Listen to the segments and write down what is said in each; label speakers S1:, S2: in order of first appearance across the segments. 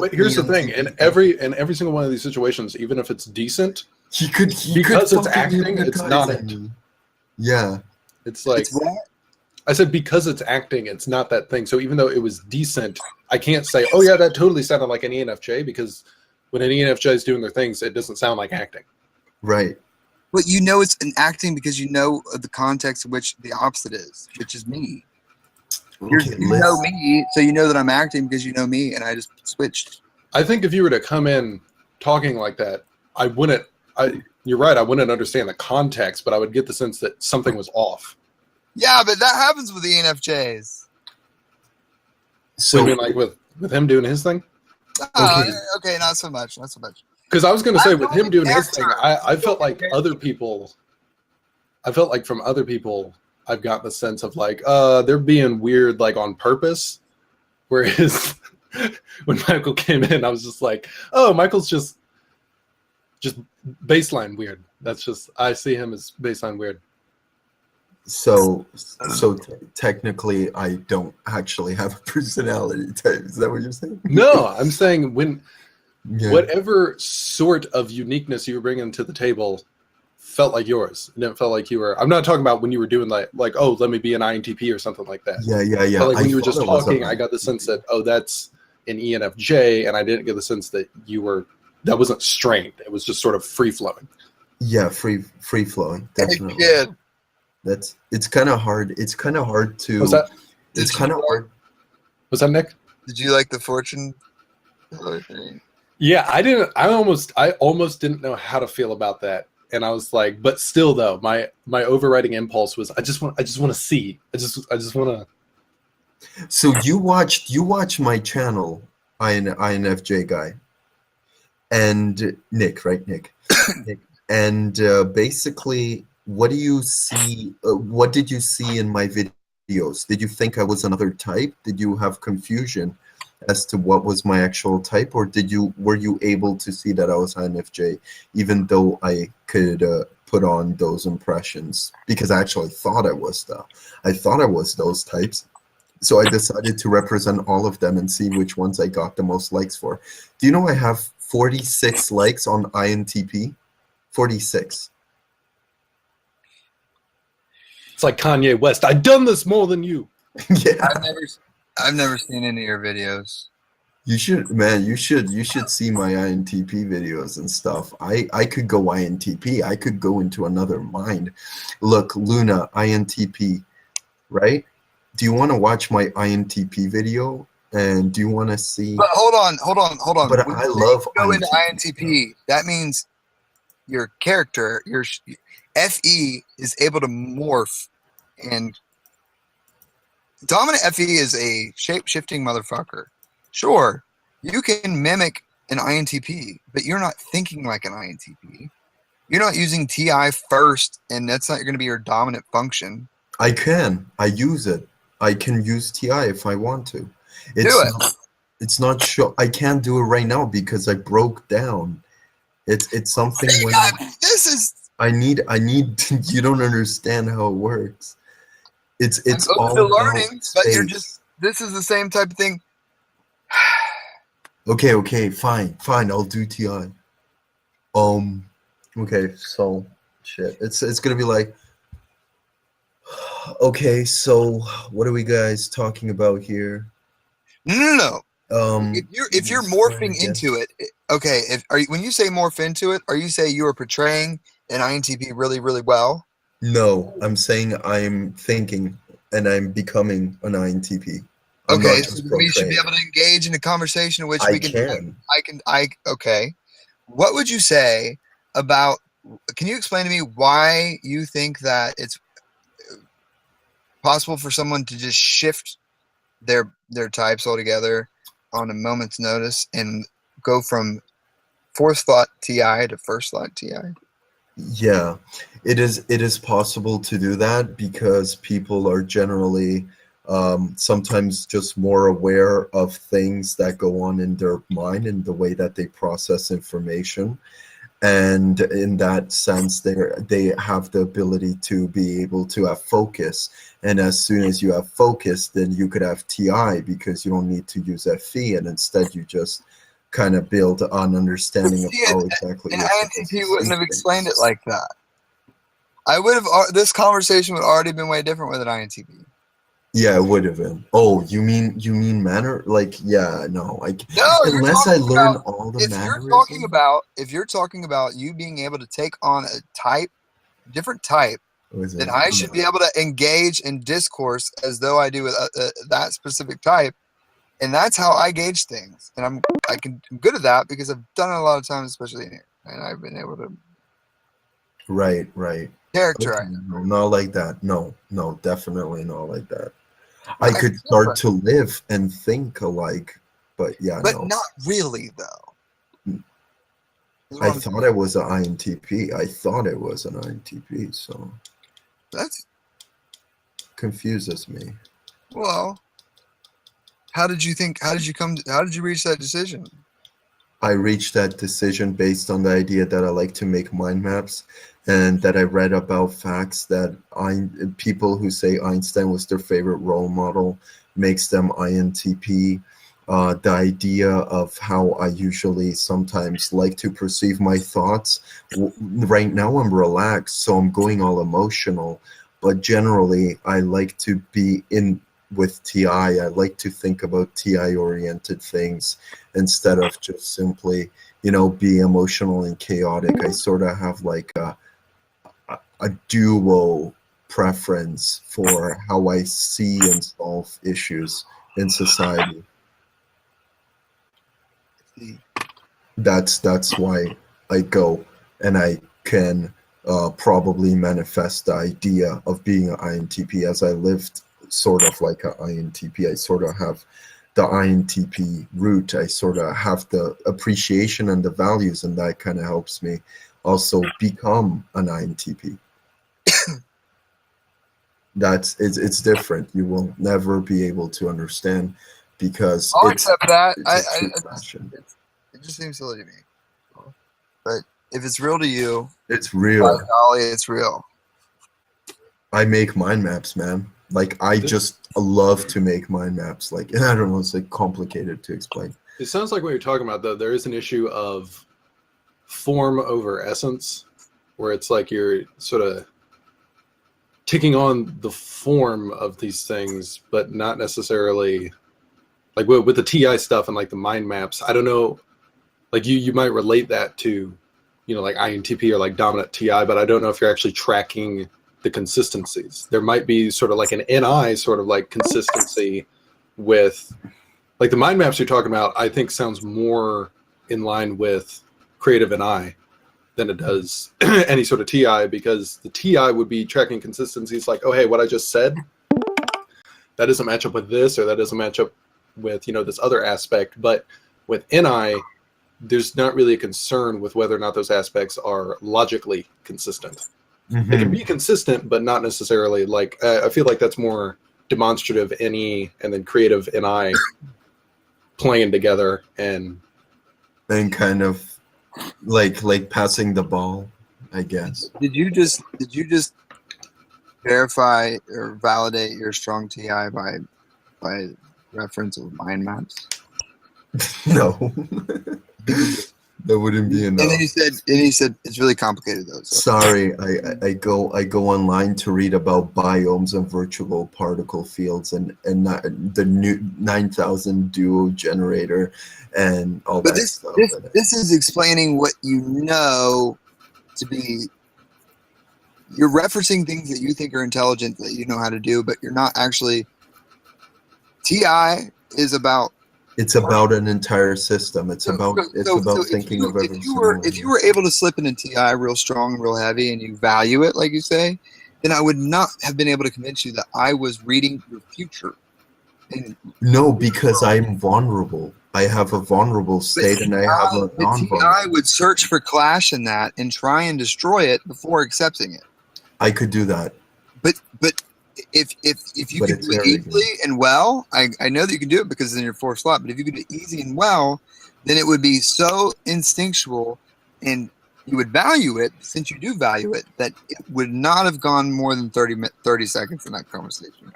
S1: But here's the thing: in every single one of these situations, even if it's decent,
S2: he could
S1: because it's acting, it's not it.
S2: Yeah,
S1: it's like I said, because it's acting, it's not that thing. So even though it was decent, I can't say, oh yeah, that totally sounded like an ENFJ, because when an ENFJ is doing their things, it doesn't sound like acting.
S2: Right.
S3: But you know it's an acting because you know the context in which the opposite is, which is me.
S2: Okay,
S3: you know me, so you know that I'm acting because you know me, and I just switched.
S1: I think if you were to come in talking like that, I wouldn't. You're right. I wouldn't understand the context, but I would get the sense that something was off.
S3: Yeah, but that happens with the ENFJs.
S1: So you mean like with him doing his thing?
S3: Okay, not so much. Not so much.
S1: Because I was going to say, with him doing his thing, I felt like other people. I felt like from other people, I've gotten the sense of like, they're being weird, like on purpose. Whereas when Michael came in, I was just like, oh, Michael's just baseline weird. That's just, I see him as baseline weird.
S2: So technically, I don't actually have a personality type. Is that what you're saying?
S1: No, I'm saying whatever sort of uniqueness you were bringing to the table felt like yours. And it felt like you were. I'm not talking about when you were doing like oh, let me be an INTP or something like that.
S2: Yeah.
S1: But like when you were just talking, I got the sense that that's an ENFJ, and I didn't get the sense that that wasn't strained. It was just sort of free flowing.
S2: Yeah, free flowing. Definitely.
S3: Yeah.
S2: It's kind of hard. It's kind of hard to.
S1: Was that?
S2: It's kind of hard.
S1: Was that Nick?
S3: Did you like the fortune thing?
S1: Yeah, I didn't. I almost didn't know how to feel about that, and I was like, but still, though, my overriding impulse was, I just want to see. I just want to.
S2: So you watch my channel, INFJ guy, and Nick, right? Nick, and basically. What do you see? What did you see in my videos? Did you think I was another type? Did you have confusion as to what was my actual type, or were you able to see that I was INFJ, even though I could put on those impressions? Because I actually thought I was those types. So I decided to represent all of them and see which ones I got the most likes for. Do you know I have 46 likes on INTP? 46.
S1: It's like Kanye West. I've done this more than you.
S2: Yeah.
S3: I've never seen any of your videos.
S2: You should, man. You should see my INTP videos and stuff. I could go INTP. I could go into another mind. Look, Luna, INTP, right? Do you want to watch my INTP video? And do you want to see?
S3: But hold on.
S2: But I love
S3: go
S2: INTP.
S3: into INTP. That means your character, your FE is able to morph, and dominant FE is a shape-shifting motherfucker. Sure, you can mimic an INTP, but you're not thinking like an INTP. You're not using TI first, and that's not going to be your dominant function.
S2: I use it. I can use TI if I want to. It's not sure. I can't do it right now because I broke down. It's something when I need you don't understand how it works. It's all
S3: learning, but this is the same type of thing.
S2: Okay, fine, I'll do TI. Okay, so shit. It's gonna be like, okay, so what are we guys talking about here?
S3: No. If you're morphing into it, okay. When you say morph into it, are you saying you are portraying an INTP really, really well?
S2: No, I'm saying I'm thinking and I'm becoming an INTP.
S3: Okay, so we should be able to engage in a conversation in which we
S2: can.
S3: Okay. What would you say about? Can you explain to me why you think that it's possible for someone to just shift their types altogether on a moment's notice and go from fourth thought TI to first thought TI?
S2: Yeah, it is possible to do that because people are generally sometimes just more aware of things that go on in their mind and the way that they process information. And in that sense, they have the ability to be able to have focus. And as soon as you have focus, then you could have TI because you don't need to use FE, and instead you just kind of build an understanding of
S3: See,
S2: how exactly
S3: an
S2: you're supposed
S3: INTP
S2: to
S3: wouldn't
S2: see
S3: have
S2: things.
S3: explained it like that. I would have. This conversation would already been way different with an INTP.
S2: Yeah, it would have been. Oh, you mean manner? Like, yeah, no.
S3: No,
S2: Unless I learn all the
S3: if
S2: mannerisms.
S3: you're talking about you being able to take on a different type, then I should be able to engage in discourse as though I do with that specific type, and that's how I gauge things. And I'm good at that because I've done it a lot of times, especially in here, and I've been able to
S2: Right.
S3: characterize.
S2: Okay, no, not like that. No, definitely not like that.
S3: I
S2: I could
S3: feel
S2: start
S3: like-
S2: to live and think alike, but yeah,
S3: but
S2: no.
S3: not really though.
S2: I thought it was an INTP. I thought it was an INTP, so
S3: That's
S2: confuses me.
S3: well. How did you reach that decision?
S2: I reached that decision based on the idea that I like to make mind maps, and that I read about facts that people who say Einstein was their favorite role model makes them INTP. The idea of how I usually sometimes like to perceive my thoughts. Right now I'm relaxed, so I'm going all emotional, but generally I like to be in with TI. I like to think about TI oriented things instead of just simply, be emotional and chaotic. I sort of have like a duo preference for how I see and solve issues in society. That's why I go, and I can probably manifest the idea of being an INTP as I lived sort of like an INTP. I sort of have the INTP root. I sort of have the appreciation and the values, and that kind of helps me also become an INTP. It's different. You will never be able to understand because
S3: I'll
S2: it's
S3: accept that.
S2: a fashion.
S3: It just seems silly to me. But if it's real to you,
S2: It's real.
S3: by golly, it's real.
S2: I make mind maps, man. Like, I just love to make mind maps. Like, I don't know, it's like complicated to explain.
S1: It sounds like what you're talking about, though. There is an issue of form over essence, where it's like you're sort of taking on the form of these things, but not necessarily like with the TI stuff and like the mind maps. I don't know, like you might relate that to, like INTP or like dominant TI, but I don't know if you're actually tracking the consistencies. There might be sort of like an NI sort of like consistency with like the mind maps you're talking about. I think sounds more in line with creative NI than it does any sort of TI, because the TI would be tracking consistencies like, oh, hey, what I just said, that doesn't match up with this, or that doesn't match up with, this other aspect. But with NI, there's not really a concern with whether or not those aspects are logically consistent. They can be consistent, but not necessarily like, I feel like that's more demonstrative NE and then creative NI playing together and
S2: kind of like passing the ball, I guess.
S3: Did you just verify or validate your strong TI by reference of mind maps?
S2: No. That wouldn't be enough.
S3: And then he said it's really complicated though. So.
S2: Sorry, I go online to read about biomes and virtual particle fields and the new 9000 duo generator and all
S3: But
S2: that stuff.
S3: this is explaining what you know to be. You're referencing things that you think are intelligent that you know how to do, but you're not actually. TI is about.
S2: It's about an entire system. It's about thinking of everything.
S3: If you were able to slip in TI real strong and real heavy, and you value it, like you say, then I would not have been able to convince you that I was reading your future.
S2: No, because I'm vulnerable. I have a vulnerable state, and I have a non-vulnerable.
S3: TI would search for clash in that and try and destroy it before accepting it.
S2: I could do that.
S3: But if you can do it easily and well, I know that you can do it because it's in your fourth slot. But if you could do it easy and well, then it would be so instinctual, and you would value it, since you do value it, that it would not have gone more than 30 seconds in that conversation.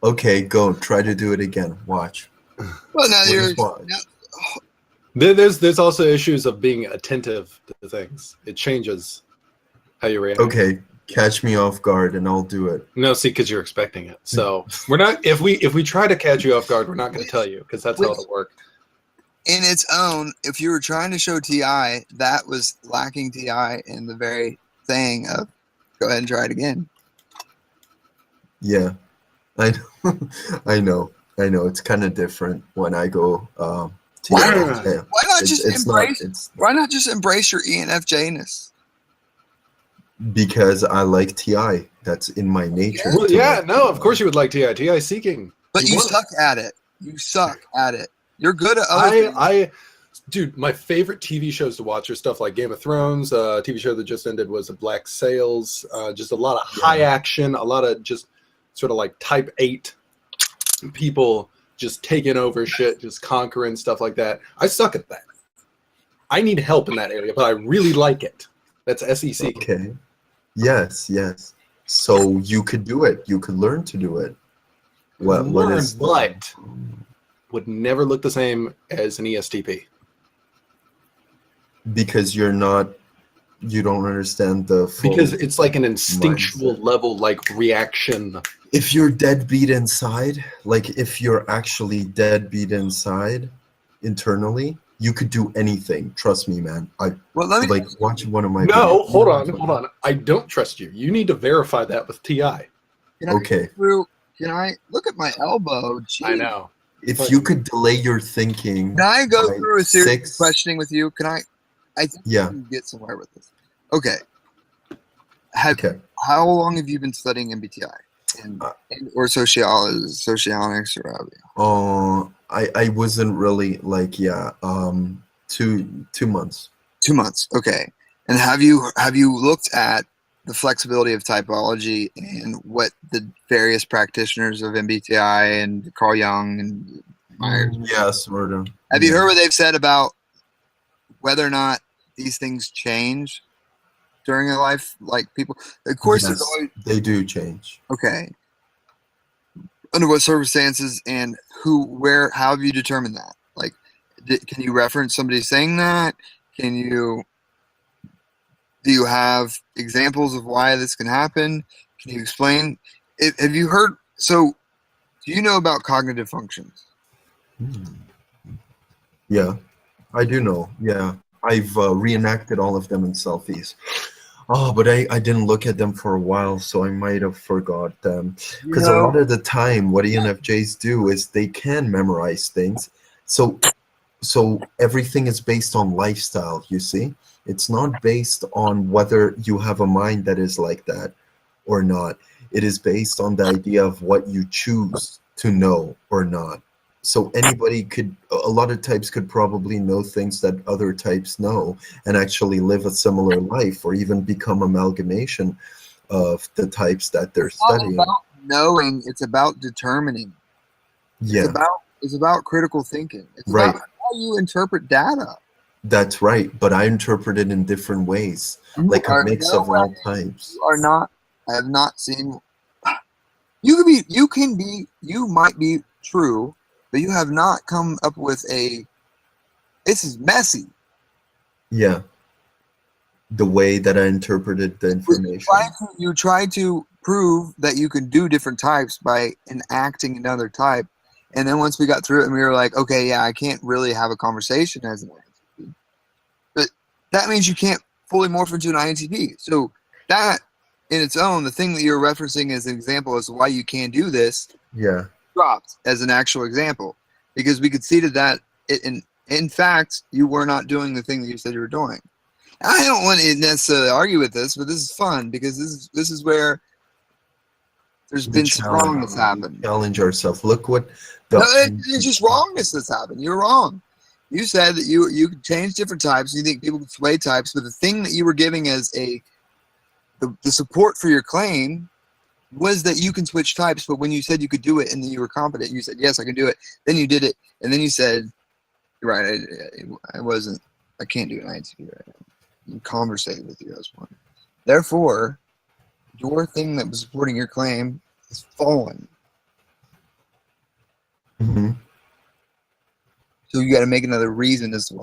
S2: Okay, go try to do it again. Watch.
S3: Well, now
S1: There's also issues of being attentive to things. It changes how you react.
S2: Okay, catch me off guard and I'll do it.
S1: No, see, because you're expecting it. So we're not. If we try to catch you off guard, we're not going to tell you because that's how it'll work.
S3: In its own, if you were trying to show TI, that was lacking TI in the very thing of go ahead and try it again.
S2: Yeah, I know. I know. It's kind of different when I go.
S3: Why
S2: yeah.
S3: not just embrace? Why not just embrace your ENFJ-ness?
S2: Because I like TI. That's in my nature.
S1: Well, yeah, no, of course you would like TI. TI seeking.
S3: But you suck at it. You suck at it. You're good at other things.
S1: Dude, my favorite TV shows to watch are stuff like Game of Thrones. TV show that just ended was Black Sails. Just a lot of high action, a lot of just sort of like type 8 people just taking over shit, just conquering stuff like that. I suck at that. I need help in that area, but I really like it. That's SEC.
S2: Okay. Yes. So you could do it. You could learn to do it. What is
S1: what would never look the same as an ESTP?
S2: Because you don't understand the full
S1: because it's like an instinctual
S2: mindset.
S1: level, like reaction.
S2: If you're deadbeat inside, like if you're actually deadbeat inside internally, you could do anything. Trust me, man. Watch one of my
S1: No,
S2: videos.
S1: hold on. I don't trust you. You need to verify that with TI.
S3: Can I look at my elbow? Jeez.
S1: I know.
S2: If you could delay your thinking.
S3: Can I go through a series of questioning with you? Can I think we can get somewhere with this. Okay. How long have you been studying MBTI or socionics or
S2: whatever? I wasn't really 2 months.
S3: 2 months. Okay. And have you looked at the flexibility of typology and what the various practitioners of MBTI and Carl Jung and Myers?
S2: Yeah, sort of.
S3: Have you heard what they've said about whether or not these things change during a life? Like people, of course,
S2: yes, they do change.
S3: Okay. Under what circumstances and how have you determined that? Like, can you reference somebody saying that? Do you have examples of why this can happen? Can you explain? Have you heard? So, do you know about cognitive functions?
S2: Yeah, I do know. Yeah, I've reenacted all of them in selfies. Oh, but I didn't look at them for a while, so I might have forgot them. Because a lot of the time, what ENFJs do is they can memorize things. So everything is based on lifestyle, you see? It's not based on whether you have a mind that is like that or not. It is based on the idea of what you choose to know or not. So a lot of types could probably know things that other types know and actually live a similar life or even become amalgamation of the types that they're studying.
S3: It's about knowing, it's about determining.
S2: Yeah.
S3: It's about critical thinking. It's about how you interpret data.
S2: That's right, but I interpret it in different ways, like a mix of all types.
S3: I have not seen. You might be true, but you have not come up with this is messy.
S2: Yeah. The way that I interpreted the information.
S3: You try to prove that you can do different types by enacting another type. And then once we got through it and we were like, okay, yeah, I can't really have a conversation as an INTP. But that means you can't fully morph into an INTP. So that in its own, the thing that you're referencing as an example as to why you can't do this, dropped as an actual example. Because we could see that in fact, you were not doing the thing that you said you were doing. I don't want to necessarily argue with this, but this is fun because this is where there's been some wrongness happen.
S2: Challenge ourselves. Look what
S3: it's just wrongness that's happened. You're wrong. You said that you could change different types. You think people could sway types, but the thing that you were giving as the support for your claim was that you can switch types. But when you said you could do it and then you were confident, you said yes, I can do it. Then you did it, and then you said, "You're right. I wasn't. I can't do an INTP right now." And conversate with you as one. Therefore, your thing that was supporting your claim is fallen.
S2: Mm-hmm.
S3: So you got to make another reason as to why.